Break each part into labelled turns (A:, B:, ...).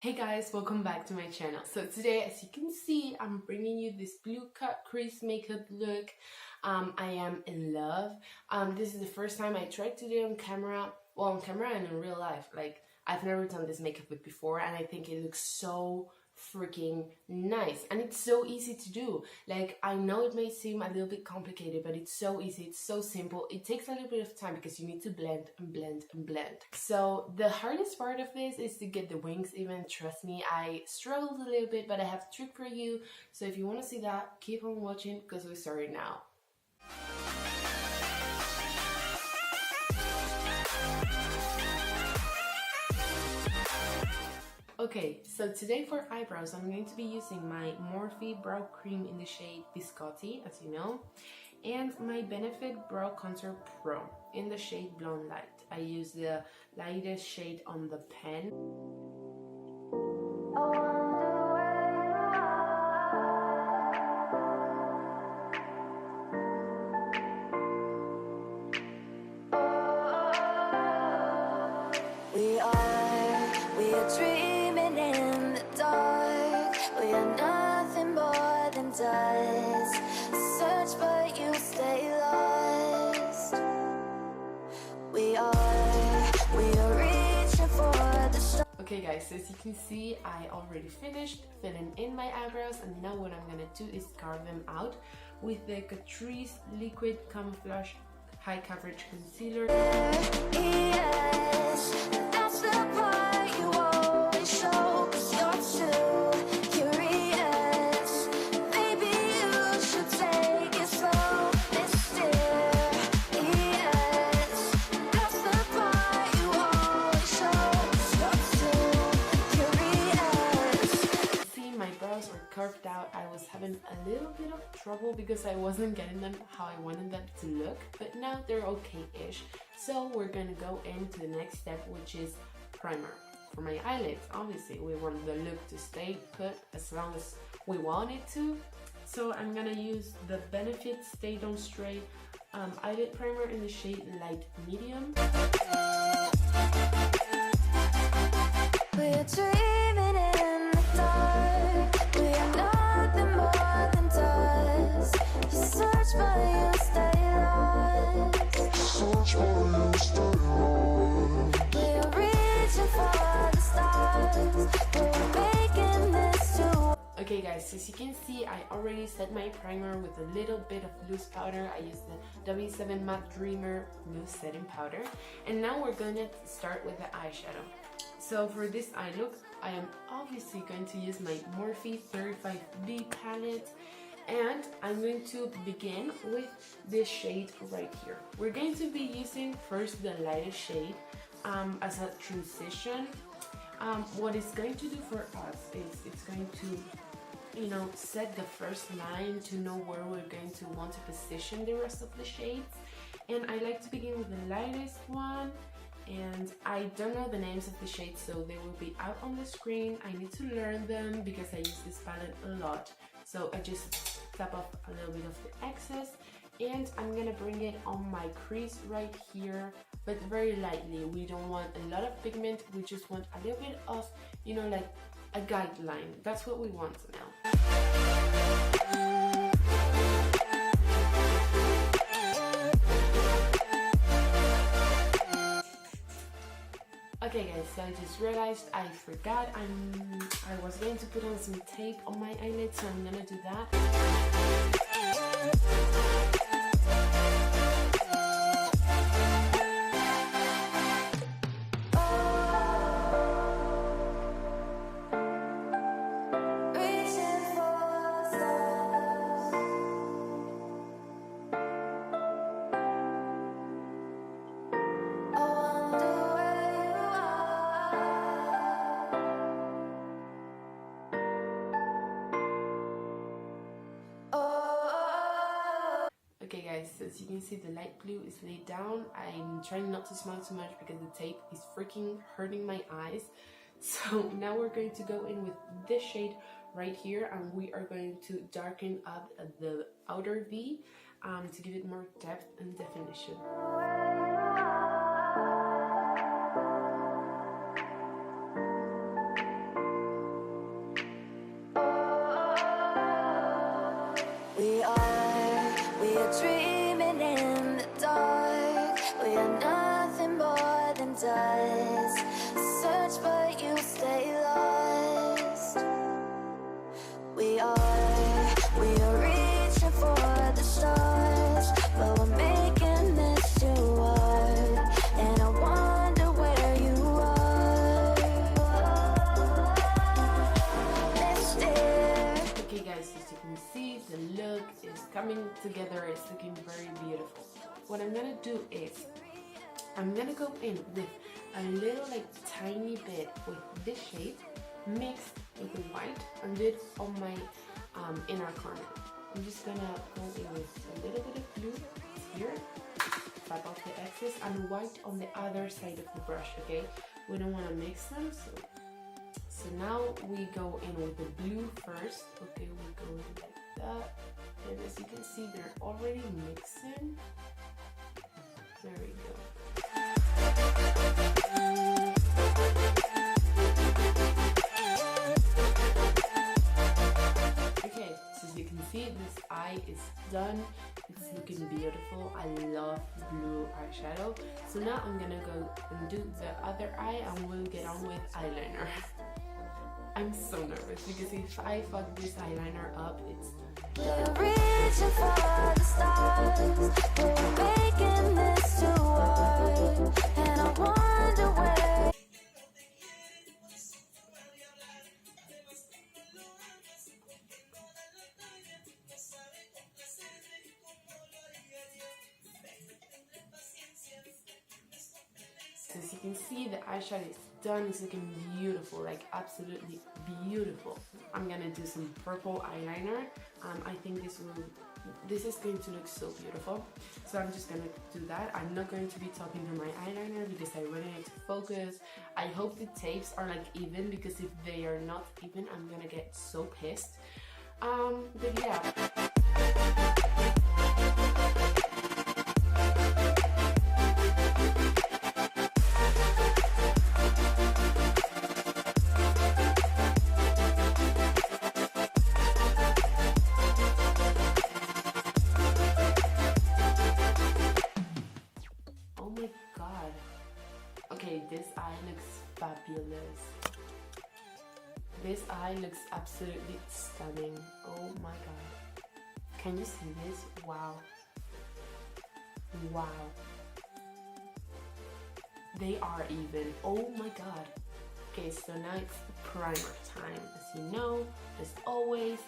A: Hey guys, welcome back to my channel. So today, as you can see, I'm bringing you this blue cut crease makeup look. I am in love. This is the first time I tried to do it on camera. Well, on camera and in real life. Like, I've never done this makeup look before, and I think it looks so freaking nice, and it's so easy to do. Like, I know it may seem a little bit complicated, but it's so easy, it's so simple. It takes a little bit of time because you need to blend and blend and blend. So the hardest part of this is to get the wings even. Trust me, I struggled a little bit, but I have a trick for you. So if you want to see that, keep on watching because we're starting now. Okay, so today for eyebrows, I'm going to be using my Morphe Brow Cream in the shade Biscotti, as you know, and my Benefit Brow Contour Pro in the shade Blonde Light. I use the lightest shade on the pen.
B: We are dreaming in the dark. We are nothing more than dust. Search but you stay lost. We are reaching for the stars.
A: Okay guys, so as you can see, I already finished filling in my eyebrows, and now what I'm gonna do is carve them out with the Crease Liquid Camouflage High Coverage Concealer.
B: Yes, that's the part you always show, 'cause you're too curious. Maybe you should take it slow, mysterious. That's the part you always show, 'cause you're too curious.
A: See, my brows were carved out. I was having a little bit of trouble because I wasn't getting them how I wanted them to look, but now they're okay-ish. So we're gonna go into the next step, which is primer. For my eyelids, obviously, we want the look to stay put as long as we want it to. So I'm gonna use the Benefit Stay Don't Stray eyelid primer in the shade Light Medium.
B: We're dreaming in the dark. We are nothing more than dust. You search but you stay lost. Search but you stay lost. We are reaching for the stars. We're making this too.
A: Okay guys, as you can see, I already set my primer with a little bit of loose powder. I used the W7 Matte Dreamer Loose Setting Powder. And now we're gonna start with the eyeshadow. So for this eye look, I am obviously going to use my Morphe 35B palette. And I'm going to begin with this shade right here. We're going to be using first the lightest shade as a transition. What it's going to do for us is it's going to, set the first line to know where we're going to want to position the rest of the shades. And I like to begin with the lightest one. And I don't know the names of the shades, so they will be out on the screen. I need to learn them because I use this palette a lot. So I just tap off a little bit of the excess, and I'm gonna bring it on my crease right here, but very lightly. We don't want a lot of pigment, we just want a little bit of, like a guideline. That's what we want now. Okay guys, so I just realized I forgot I was going to put on some tape on my eyelid, so I'm gonna do that. Okay guys, so as you can see, the light blue is laid down. I'm trying not to smile too much because the tape is freaking hurting my eyes. So now we're going to go in with this shade right here, and we are going to darken up the outer V to give it more depth and definition.
B: We are dreaming in the dark. We are nothing more than dust. Search but you stay lost. We are reaching for the stars, but we're making this too hard. And I wonder where you are.
A: Okay guys, as you can see, the look is coming together. It's looking very beautiful. What I'm gonna do is I'm gonna go in with a little tiny bit with this shade mixed with the white and do it on my inner corner. I'm just gonna go in with a little bit of blue here, tap off the excess, and white on the other side of the brush, okay? We don't want to mix them, so now we go in with the blue first, okay? We go in like that, and as you can see, they're already mixing. There we go. Okay, so as you can see, this eye is done. It's looking beautiful. I love blue eyeshadow. So now I'm gonna go and do the other eye and we'll get on with eyeliner. I'm so nervous because if I fuck this eyeliner up, it's done.
B: Reaching for the stars, we're making this too hard. And I wonder where.
A: As you can see, the eyeshadow is done. It's looking beautiful, like absolutely beautiful. I'm gonna do some purple eyeliner. I think this is going to look so beautiful. So I'm just gonna do that. I'm not going to be talking to my eyeliner because I really need to focus. I hope the tapes are even, because if they are not even, I'm gonna get so pissed. But yeah. Okay, this eye looks fabulous. This eye looks absolutely stunning. Oh my god. Can you see this? Wow. Wow. They are even. Oh my god. Okay, so now it's primer time. As you know, as always,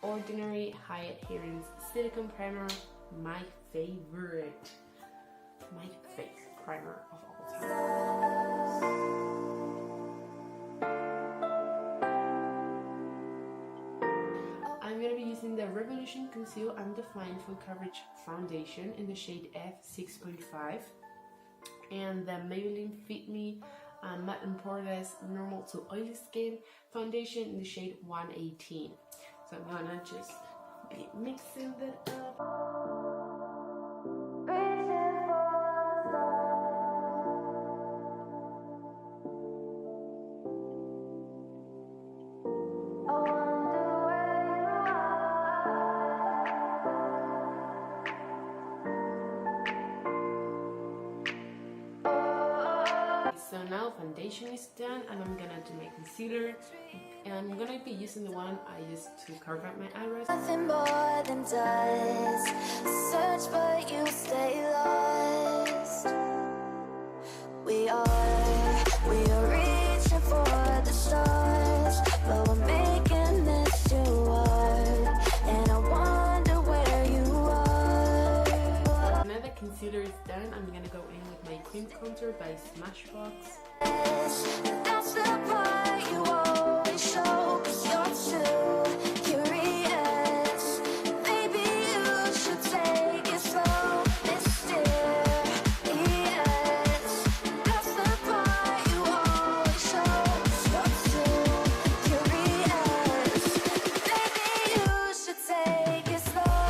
A: Ordinary High Adherence Silicone Primer, my favorite. My favorite primer of all time. I'm going to be using the Revolution Conceal and Define Full Coverage Foundation in the shade F6.5 and the Maybelline Fit Me Matte and Poreless Normal to Oily Skin Foundation in the shade 118. So I'm going to just be mixing that up. So now foundation is done and I'm gonna do my concealer, and I'm gonna be using the one I used to cover up my eyebrows.
B: Nothing more than dust. Search but you stay lost. We are reaching for the stars, but we're making this too hard. And I wonder where you are.
A: Now that concealer is done, I'm gonna go in with my cream contour by Smashbox.
B: That's the part you always show, 'cause you're too curious. Maybe you should take it slow, mysterious. That's the part you always show, 'cause you're too curious. Maybe you should take it slow.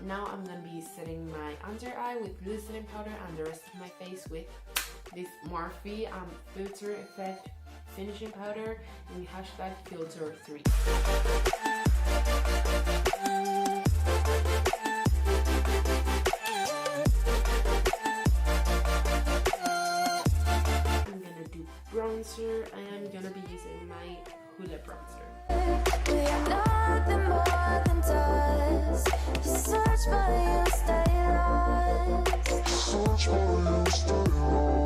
A: Now I'm gonna be setting my under eye with blue setting powder and the rest of my face with this Morphe Filter Effect Finishing Powder in the hashtag Filter 3. I'm gonna do bronzer, and I'm gonna be using my Hula bronzer.
B: We are nothing more than dust. You search but you stay lost. Search but you stay lost.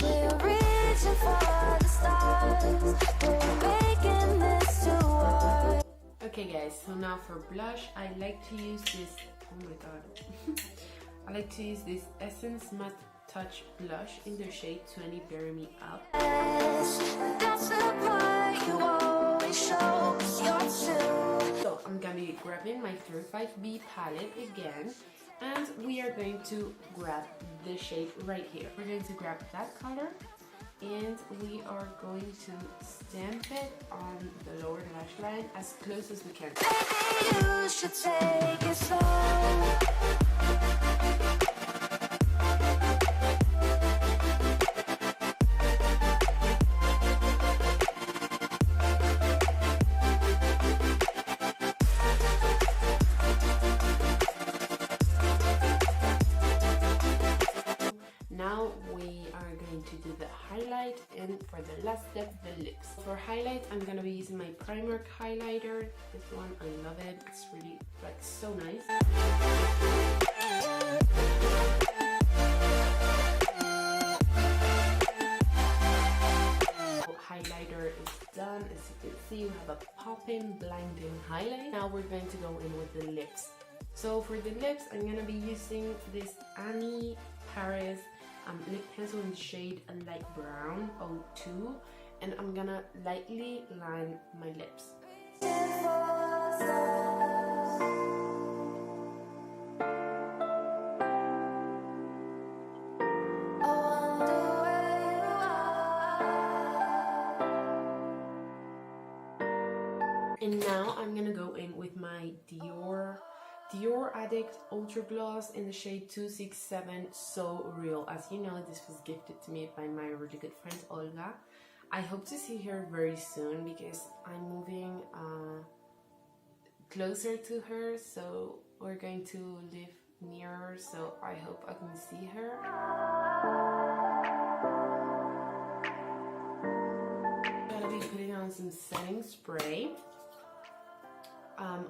B: We are reaching for the stars. We're making this too hard.
A: Okay guys, so now for blush, I like to use this, oh my god, I like to use this Essence Matte Touch blush in the shade 20 Bury Me Up.
B: That's the part you always show, 'cause you're too.
A: So I'm gonna be grabbing my 35B palette again, and we are going to grab the shade right here. We're going to grab that color, and we are going to stamp it on the lower lash line as close as we can.
B: Maybe you should take it slow.
A: Now we are going to do the highlight, and for the last step, the lips. For highlight, I'm gonna be using my Primark highlighter. This one, I love it. It's really like so nice. Highlighter is done. As you can see, you have a popping, blinding highlight. Now we're going to go in with the lips. So for the lips, I'm gonna be using this Annie Paris lip pencil in the shade light brown 02, and I'm gonna lightly line my lips. And now I'm gonna go in with my Dior Addict Ultra Gloss in the shade 267, So Real. As you know, this was gifted to me by my really good friend Olga. I hope to see her very soon because I'm moving closer to her, so we're going to live nearer, so I hope I can see her. I'm gonna be putting on some setting spray.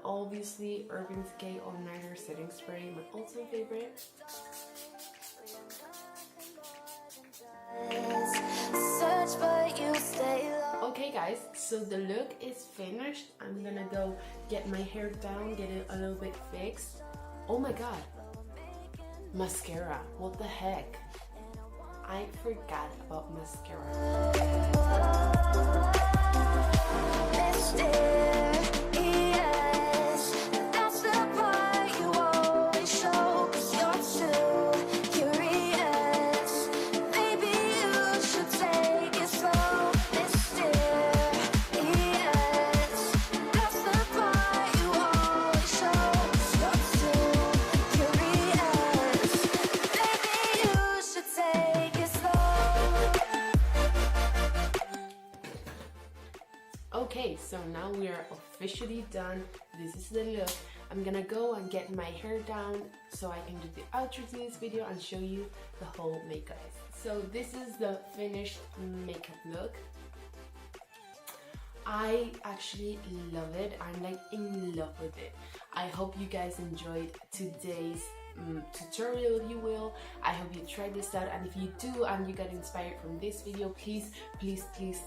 A: Obviously Urban Decay All Nighter setting spray, my all-time favorite. Okay guys, so the look is finished. I'm gonna go get my hair down, get it a little bit fixed. Oh my god, mascara, what the heck? I forgot about mascara. Okay, so now we are officially done. This is the look. I'm gonna go and get my hair down so I can do the outro to this video and show you the whole makeup. So this is the finished makeup look. I actually love it. I'm like in love with it. I hope you guys enjoyed today's tutorial, if you will. I hope you try this out, and if you do and you got inspired from this video, please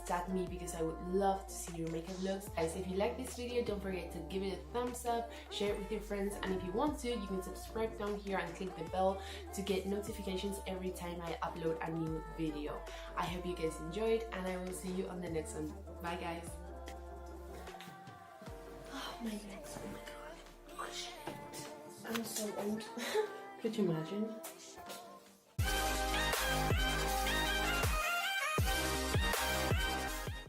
A: tag me because I would love to see your makeup looks. Guys, if you like this video, don't forget to give it a thumbs up, share it with your friends, and if you want to, you can subscribe down here and click the bell to get notifications every time I upload a new video. I hope you guys enjoyed, and I will see you on the next one. Bye guys. Oh my legs, oh my god. I'm so old. Could you imagine?